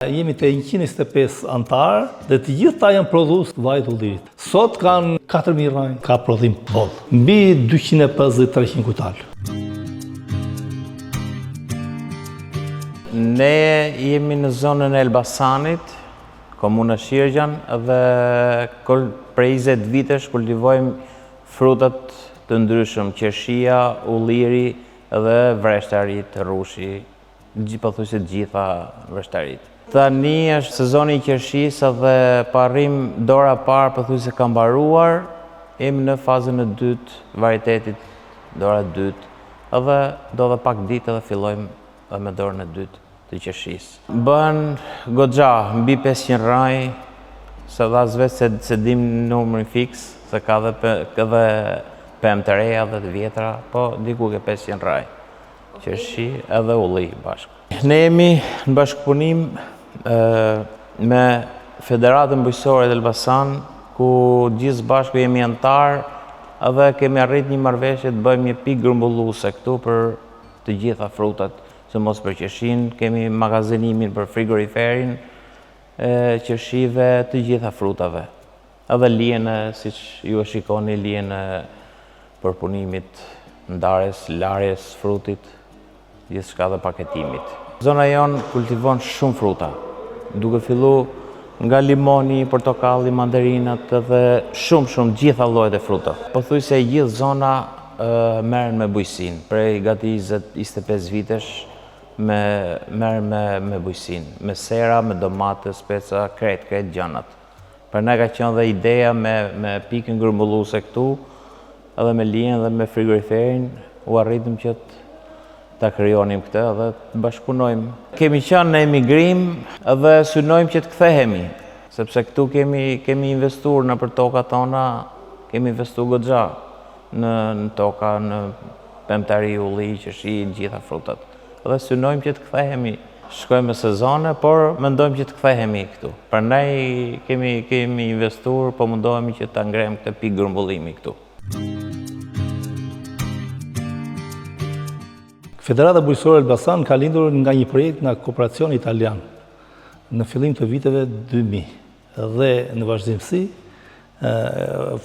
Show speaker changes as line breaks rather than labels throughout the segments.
Jemi të 125 antarë dhe të gjithë ta janë prodhues të vajit ullirit. Sot kanë 4.000 raj, ka prodhim boll. Mbi 250-300 kutal.
Ne jemi në zonën e Elbasanit, komuna Shirgjan, dhe prej 20 vitesh kultivojmë frutat të ndryshëm, qershia, ulliri dhe vreshtarit, rushi, pothuajse të gjitha vreshtarit. Tani është sezoni i qershisë dhe parrim dora parë pothuajse ka mbaruar, jemi në fazën e dytë, varietetit dora e dytë, edhe do dhe pak ditë edhe fillojmë me dorën e dytë të qershisë. Bën goxha mbi 500 raj, se dhe as vetë se dim numrin fiks, se ka dhe pemë të reja dhe të vjetra, po diku ke 500 raj, qershi edhe ulli bashkë. Ne jemi në bashkëpunim me Federatën Bujqësore të Elbasan, ku gjithë bashku jemi antar edhe kemi arrit një marrëveshje të bëjmë një pikë grumbulluese këtu për të gjitha frutat, se mos për qershin, kemi magazinimin për frigoriferin, qershive, të gjitha frutave. Edhe lijen, siç ju e shikoni, lijen e përpunimit, ndarjes, larjes frutit, gjithçka dhe paketimit. Zona jonë kultivon shumë fruta, duke fillu nga limoni, portokalli, manderinat dhe shumë gjitha llojet e frutave. Pothuajse gjithë zona merren me bujqësinë, prej gati 20-25 vitesh merren me bujqësinë, me sera, me domate, speca, krejt gjanat. Për ne ka qenë dhe ideja me pikën grumbulluese këtu, edhe me lijen dhe me frigoriferin, u arritëm që ta krijonim këtë dhe të bashkëpunojmë. Kemi qenë në emigrim dhe synojmë që të kthehemi, sepse këtu kemi investuar në për tokat tona, kemi investuar goxha në toka, në pemtari, ulli, qershi, gjitha frutat. Dhe synojmë që të kthehemi. Shkojmë me sezone, por mendojmë që të kthehemi këtu. Prandaj kemi investuar, po mundohemi që ta ngrejmë këtë pikë grumbullimi këtu.
Federata Bujqësore Elbasan ka lindur nga një projekt nga Kooperacioni Italian në fillim të viteve 2000 dhe në vazhdimsi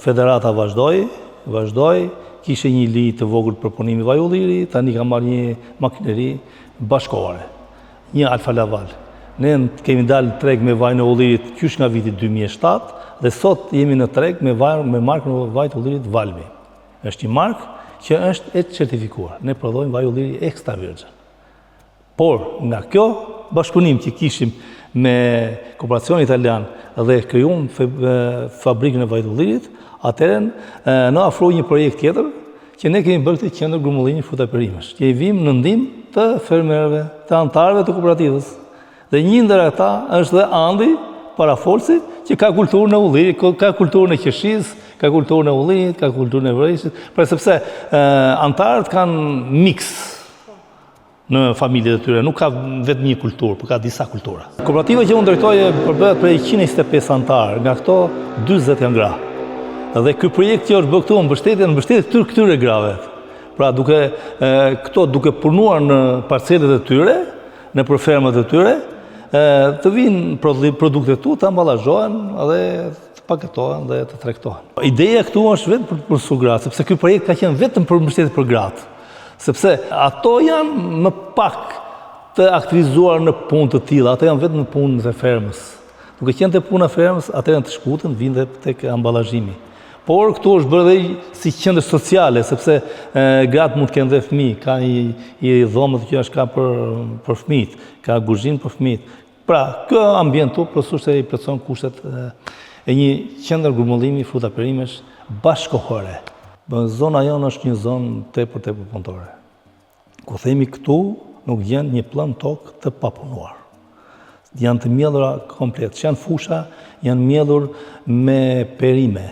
Federata vazhdoi, kishte një lij të vogël për punimin e vajullirit, tani ka marrë një makineri bashkore, një Alfa Laval. Ne kemi dalë në treg me vajin e ullirit qysh nga viti 2007 dhe sot jemi në treg me markën e vajit të ullirit Valmi. Është një markë që është e certifikuar. Ne prodhojmë vaj ulliri extra virgin. Por, nga kjo bashkëpunim që kishim me Kooperacioni Italian dhe krijuam fabrikën e vajit ullirit, atëherë na ofroi një projekt tjetër që ne kemi bërë këtë qendër grumullimi fruta perimesh, që i vim në ndihmë të fermerëve, të antarëve të kooperativës. Dhe një ndër ata është dhe Andi Parafolsi, që ka kulturën e ullirit, ka kulturën e qershisë, ka kulturën e ullirit, ka kulturën e vreshtit, për sepse antarët kanë mix në familjet e tyre, nuk ka vetëm një kulturë, por ka disa kultura. Kooperativa që unë drejtoj përbëhet prej 125 antarë, nga këto 40 janë gra. Dhe ky projekt që është bërë këtu në mbështetje këtyre grave. Pra duke punuar në parcelet e tyre, në fermat e tyre, të vinë produktet tu, të amballazhohen dhe të paketohen dhe të tregtohen. Ideja këtu është vetëm për su gratë, sepse ky projekt ka qenë vetëm për mbështetje për gratë, sepse ato janë më pak të aktivizuar në punë të tilla, ato janë vetëm në punën e fermës. Duke qenë te puna e fermës, atëherë të shkutën vinë dhe tek amballazhimi. Por këtu është bërë dhe si qendër sociale, sepse gratë mund të kenë dhe fëmijë, ka i dhomët që është ka për fëmijët, ka kuzhinë për fëmijët. Pra, kjo ambient tu plotësisht i plotëson kushtet e një qendër grumullimi fruta perimesh bashkëkohore. Zona jonë është një zonë tepër punëtore. Ku themi këtu nuk gjen një pllën tokë të papunuar. Janë të mbjellura komplet, që janë fusha, janë mbjellur me perime.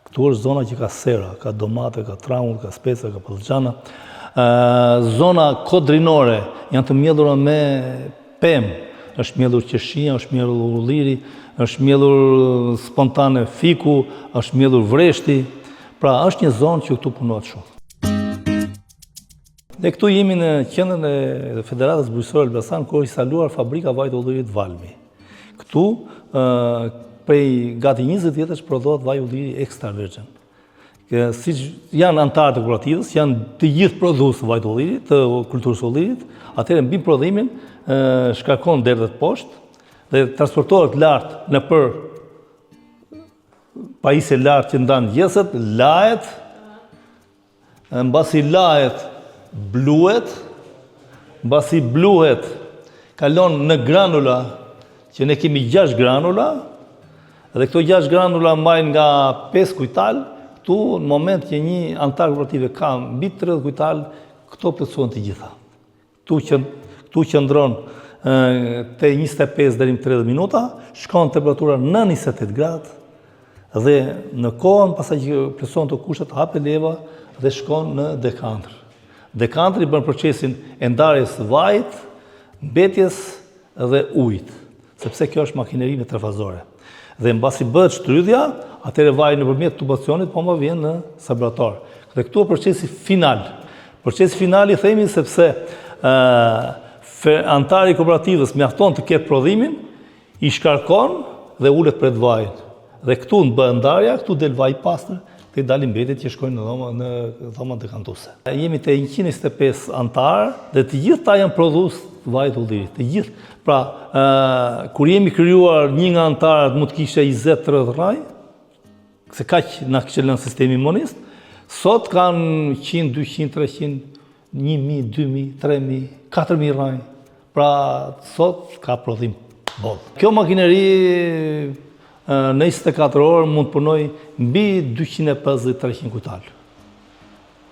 Këtu është zona që ka sera, ka domate, ka trangull, ka speca, ka patlıgjana. Zona kodrinore janë të mbjellura me pemë. Është mbjellur qershia, është mbjellur ulliri, është mbjellur spontane fiku, është mbjellur vreshti. Pra, është një zonë që këtu punohet shumë. Ne këtu jemi në qendrën e Federatës Bujqësore Elbasan, ku është instaluar fabrika vaj të ullirit Valmi. Këtu, prej gati 20 vjetësh prodhohet vaj ulliri extra virgin. Si janë antarë të kooperativës, janë të gjithë prodhuesë vaj të ullirit, të kulturës ullirit, atëherë mbi prodhimin shkarkon deri të poshtë dhe transportohet lart në për pajisje lart që ndan gjesët, lahet, mbasi lahet, bluhet, mbasi bluhet, kalon në granula, që ne kemi 6 granula, dhe këto 6 granula mbajnë nga 5 kujtal, këtu në moment që një antar kooperative ka mbi 30 kujtal, këto plotësohen të gjitha. Këtu qëndron te 25 deri në 30 minuta, shkon temperatura në 28 gradë, dhe në kohën pasaj që plotësohen të kushtet hape leva dhe shkon në dekantër. Dekantri bën procesin e ndarjes vajit, mbetjes dhe ujit, sepse kjo është makineri me trefazore. Dhe mbasi bëhet shtrydhja, atëherë vaji nëpërmjet tubacionit po më vjen në laborator. Dhe këtu është procesi final. Procesi final i themi sepse antari i kooperativës mjafton të ketë prodhimin, i shkarkon dhe ulet pret vajin. Dhe këtu në bëhet ndarja, këtu del vaj i pastër, të dalin mbetet që shkojnë në dhomën dekantuese. Jemi te 125 antarë dhe të gjithë ta janë prodhues vaj të ullirit. Të gjithë. Pra, kur jemi krijuar një nga antarët mund të kishte 20-30 raj, se kaq na kishte lënë sistemi imunist, sot kanë 100, 200, 300, 1000, 2000, 3000, 4000 raj. Pra, sot ka prodhim boll. Kjo makineri në 24 orë mund të punoj mbi 250-300 kujtal.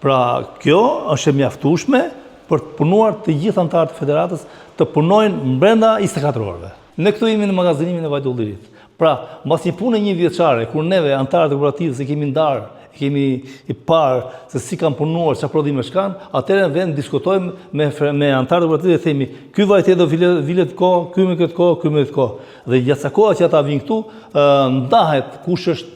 Pra, kjo është e mjaftueshme për të punuar të gjithë antarët e federatës të punojnë brenda 24 orëve. Ne këtu jemi në magazinimin e vajit të ullirit. Pra, mbas një pune 1 vjeçare, kur neve antarët e kooperativës e kemi ndarë, kemi i parë se si kanë punuar, çfarë prodhime kanë, atëherë në vend diskutojmë me antarët e kooperativës dhe themi, ky vajt do vilet kohë, ky me këtë kohë, ky me këtë kohë. Dhe gjatë koha që ata vinë këtu, ndahet kush është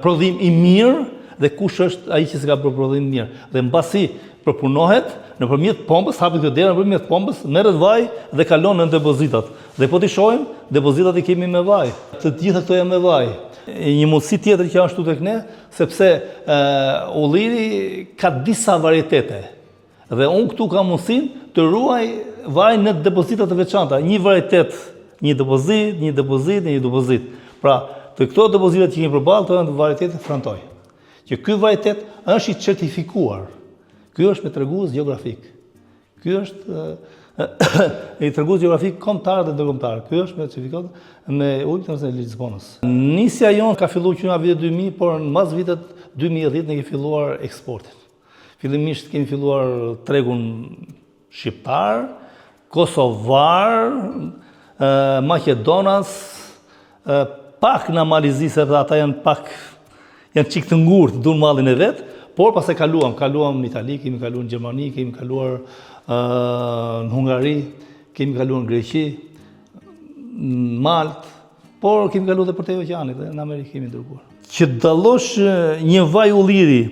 prodhim i mirë dhe kush është ai që s'ka prodhim mirë. Dhe mbasi përpunohet nëpërmjet pompës, hapet këtë derë nëpërmjet pompës, merret vaj dhe kalon në depozitat. Dhe po ti shohim, depozitat i kemi me vaj. Të gjitha këto janë me vaj. Një mundësi tjetër që ashtu tek ne, sepse ulliri ka disa varietete. Dhe unë këtu kam mundësinë të ruaj vaj në depozitat të veçanta. Një varietet, një depozit. Pra, të këto depozitat që kemi përballë, to janë varietetet frantoj. Që ky varietet është i certifikuar. Ky është me tregues gjeografik. Ky është i tregues gjeografik kombëtar dhe ndërkombëtar. Ky është me certifikat me ujë të Lisbonës. Nisja jonë ka filluar që nga vitet 2000, por në mas vitet 2010 ne kemi filluar eksportin. Fillimisht kemi filluar tregun shqiptar, kosovar, maqedonas, pak në Malizi, sepse ata janë çik të ngurtë, duan mallin e vet, por pastaj kaluam në Itali, kemi kaluar në Gjermani, kemi kaluar në Hungari, kemi kaluar në Greqi, në Maltë, por kemi kaluar edhe përtej oqeanit, dhe në Amerikë kemi ndërkuar. Që dallosh një vaj ulliri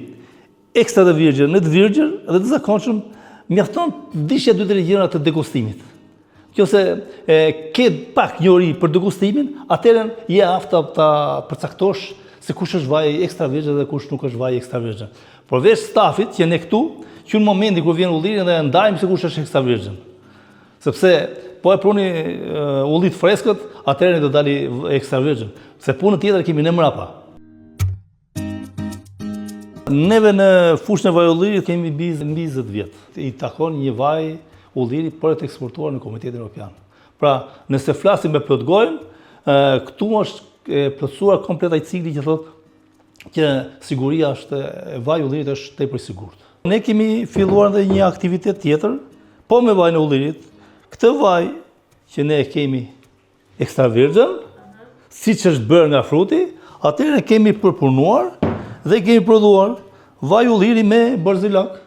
ekstra të virgjën në të virgjën dhe të zakonshëm, mjafton dishja 2-3 gjëra të degustimit. Nëse ke pak njohuri për degustimin, atëherë je aftë ta përcaktosh se kush është vaj ekstra virgjën dhe kush nuk është vaj ekstra virgjën. Por veç stafit që ne këtu, që në momenti kur vjen ulliri dhe ndajmë se kush është ekstra virgjën. Sepse po e pruni ullit freskët, atëherë do dali ekstra virgjën. Se punën tjetër kemi ne mrapa. Neve në fushën e vaj ullirit kemi mbi 20 vjet. I takon një vaj ulliri për të eksportuar në Komunitetin Evropian. Pra, nëse flasim me plot gojën, këtu është plotësuar komplet ai cikli që thotë që siguria është e vaj ullirit është tepër i sigurt. Ne kemi filluar edhe një aktivitet tjetër, po me vajin e ullirit. Këtë vaj që ne kemi ekstra virgjën, siç është bërë nga fruti, atëherë kemi përpunuar dhe kemi prodhuar vaj ulliri me barzilak,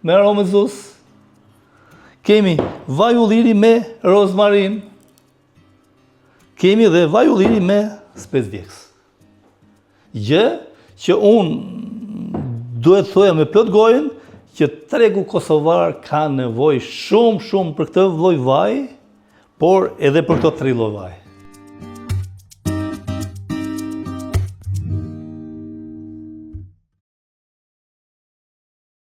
me aromë zus. Kemi vaj ulliri me rozmarin. Kemi dhe vaj ulliri me spec djegës. Gjë që unë duhet thoja me plot gojën që tregu kosovar ka nevojë shumë për këtë lloj vaji, por edhe për këto 3 lloj vaji.